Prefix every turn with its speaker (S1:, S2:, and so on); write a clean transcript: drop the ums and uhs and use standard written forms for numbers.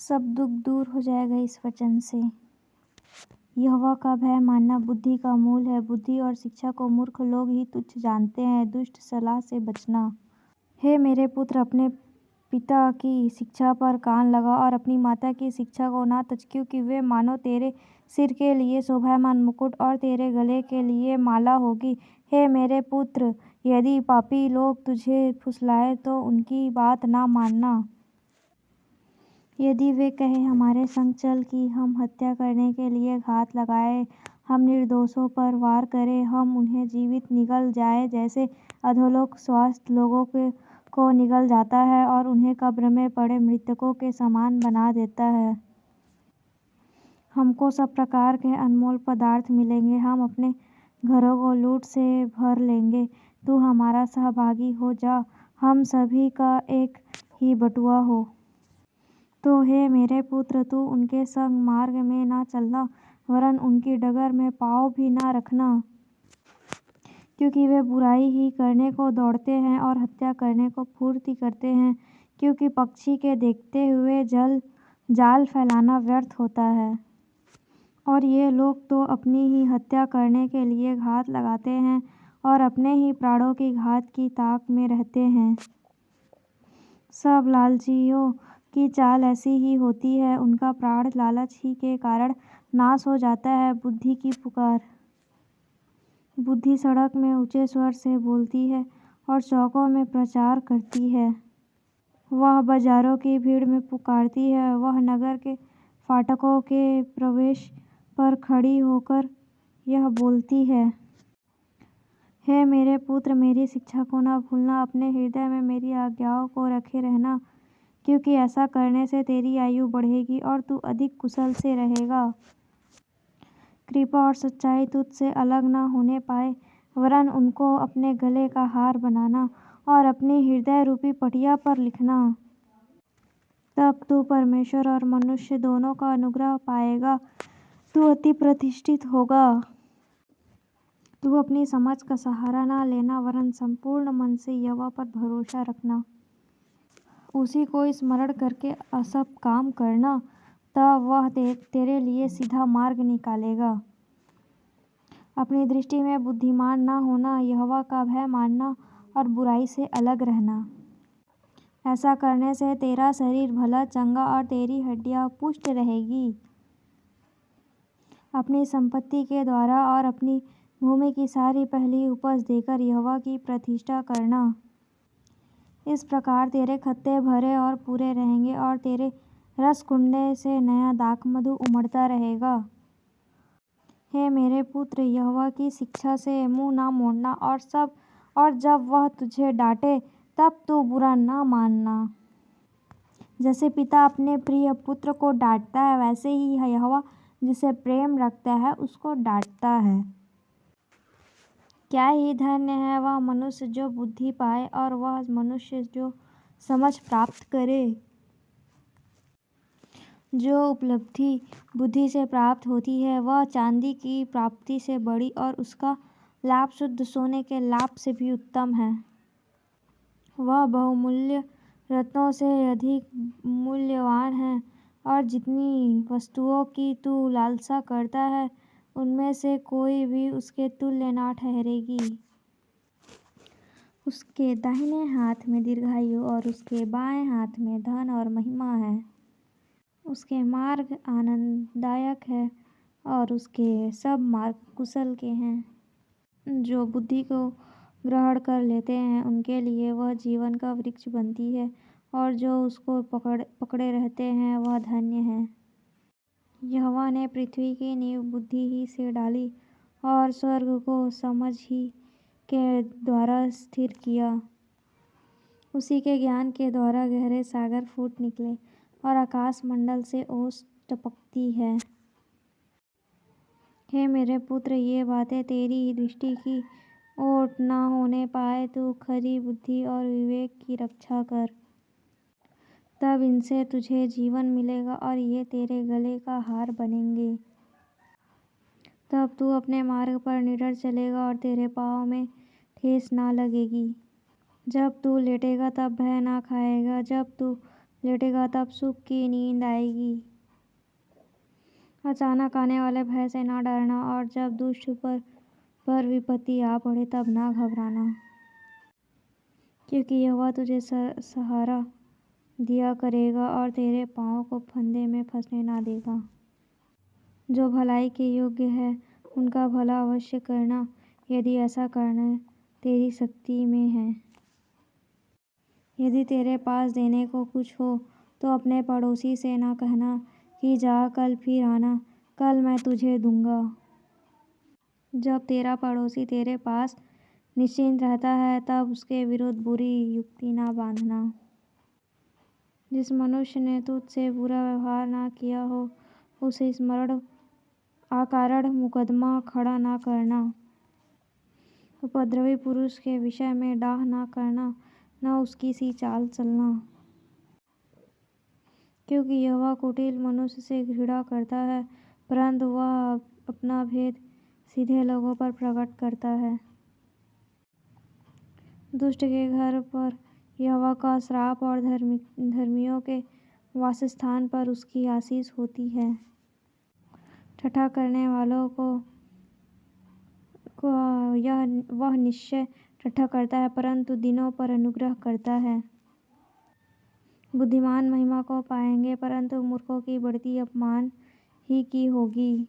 S1: सब दुख दूर हो जाएगा इस वचन से। यहोवा का भय मानना बुद्धि का मूल है। बुद्धि और शिक्षा को मूर्ख लोग ही तुच्छ जानते हैं। दुष्ट सलाह से बचना। हे मेरे पुत्र, अपने पिता की शिक्षा पर कान लगा और अपनी माता की शिक्षा को ना तज, क्योंकि वे मानो तेरे सिर के लिए शोभायमान मुकुट और तेरे गले के लिए माला होगी। हे मेरे पुत्र, यदि पापी लोग तुझे फुसलाएं तो उनकी बात ना मानना। यदि वे कहें, हमारे संग चल कि हम हत्या करने के लिए घात लगाएं, हम निर्दोषों पर वार करें, हम उन्हें जीवित निगल जाएं, जैसे अधोलोक स्वस्थ लोगों को निगल जाता है और उन्हें कब्र में पड़े मृतकों के समान बना देता है। हमको सब प्रकार के अनमोल पदार्थ मिलेंगे, हम अपने घरों को लूट से भर लेंगे। तू हमारा सहभागी हो जा, हम सभी का एक ही बटुआ हो। तो हे मेरे पुत्र, तू उनके संग मार्ग में ना चलना, वरन उनकी डगर में पाँव भी ना रखना, क्योंकि वे बुराई ही करने को दौड़ते हैं और हत्या करने को फुर्ती करते हैं। क्योंकि पक्षी के देखते हुए जाल फैलाना व्यर्थ होता है, और ये लोग तो अपनी ही हत्या करने के लिए घात लगाते हैं और अपने ही प्राणों की घात की ताक में रहते हैं। सब लालचियों की चाल ऐसी ही होती है, उनका प्राण लालच ही के कारण नाश हो जाता है। बुद्धि की पुकार। बुद्धि सड़क में ऊंचे स्वर से बोलती है और चौकों में प्रचार करती है। वह बाजारों की भीड़ में पुकारती है, वह नगर के फाटकों के प्रवेश पर खड़ी होकर यह बोलती है। हे मेरे पुत्र, मेरी शिक्षा को न भूलना, अपने हृदय में मेरी आज्ञाओं को रखे रहना, क्योंकि ऐसा करने से तेरी आयु बढ़ेगी और तू अधिक कुशल से रहेगा। कृपा और सच्चाई तुझसे अलग न होने पाए, वरन उनको अपने गले का हार बनाना और अपनी हृदय रूपी पटिया पर लिखना। तब तू परमेश्वर और मनुष्य दोनों का अनुग्रह पाएगा, तू अति प्रतिष्ठित होगा। तू अपनी समझ का सहारा न लेना, वरन संपूर्ण मन से यहोवा पर भरोसा रखना। उसी को स्मरण करके सब काम करना, तब वह तेरे लिए सीधा मार्ग निकालेगा। अपनी दृष्टि में बुद्धिमान न होना, यहोवा का भय मानना और बुराई से अलग रहना। ऐसा करने से तेरा शरीर भला चंगा और तेरी हड्डियां पुष्ट रहेगी। अपनी संपत्ति के द्वारा और अपनी भूमि की सारी पहली उपज देकर यहोवा की प्रतिष्ठा करना। इस प्रकार तेरे खत्ते भरे और पूरे रहेंगे और तेरे रसकुंडे से नया दाखमधु उमड़ता रहेगा। हे मेरे पुत्र, यहोवा की शिक्षा से मुँह न मोड़ना और जब वह तुझे डांटे तब तू बुरा न मानना। जैसे पिता अपने प्रिय पुत्र को डांटता है, वैसे ही यहोवा जिसे प्रेम रखता है उसको डांटता है। क्या ही धन्य है वह मनुष्य जो बुद्धि पाए और वह मनुष्य जो समझ प्राप्त करे। जो उपलब्धि बुद्धि से प्राप्त होती है वह चांदी की प्राप्ति से बड़ी और उसका लाभ शुद्ध सोने के लाभ से भी उत्तम है। वह बहुमूल्य रत्नों से अधिक मूल्यवान है, और जितनी वस्तुओं की तू लालसा करता है उनमें से कोई भी उसके तुल्य न ठहरेगी। उसके दाहिने हाथ में दीर्घायु और उसके बाएं हाथ में धन और महिमा है। उसके मार्ग आनंददायक है और उसके सब मार्ग कुशल के हैं। जो बुद्धि को ग्रहण कर लेते हैं उनके लिए वह जीवन का वृक्ष बनती है, और जो उसको पकड़े रहते हैं वह धन्य है। यहोवा ने पृथ्वी की नींव बुद्धि ही से डाली और स्वर्ग को समझ ही के द्वारा स्थिर किया। उसी के ज्ञान के द्वारा गहरे सागर फूट निकले और आकाश मंडल से ओस टपकती है। हे मेरे पुत्र, ये बातें तेरी ही दृष्टि की ओट न होने पाए, तू खरी बुद्धि और विवेक की रक्षा कर। तब इनसे तुझे जीवन मिलेगा और ये तेरे गले का हार बनेंगे। तब तू अपने मार्ग पर निडर चलेगा और तेरे पाँव में ठेस न लगेगी। जब तू लेटेगा तब भय न खाएगा, जब तू लेटेगा तब सुख की नींद आएगी। अचानक आने वाले भय से ना डरना, और जब दुष्ट पर विपत्ति आ पड़े तब ना घबराना, क्योंकि यहोवा तुझे सहारा दिया करेगा और तेरे पाँव को फंदे में फंसने ना देगा। जो भलाई के योग्य है उनका भला अवश्य करना, यदि ऐसा करना तेरी शक्ति में है। यदि तेरे पास देने को कुछ हो तो अपने पड़ोसी से ना कहना कि जा कल फिर आना, कल मैं तुझे दूंगा। जब तेरा पड़ोसी तेरे पास निश्चिंत रहता है तब उसके विरुद्ध बुरी युक्ति ना बांधना। जिस मनुष्य ने तुझसे बुरा व्यवहार ना किया हो उसे स्मरण अकारण मुकदमा खड़ा ना करना। उपद्रवी पुरुष के विषय में डाह ना करना, न उसकी सी चाल चलना, क्योंकि यहोवा कुटिल मनुष्य से घृणा करता है, परंतु वह अपना भेद सीधे लोगों पर प्रकट करता है। दुष्ट के घर पर यहोवा का श्राप और धर्मियों के वासस्थान पर उसकी आशीष होती है। ठट्ठा करने वालों को वह निश्चय ठट्ठा करता है, परंतु दीनों पर अनुग्रह करता है। बुद्धिमान महिमा को पाएंगे, परंतु मूर्खों की बढ़ती अपमान ही की होगी।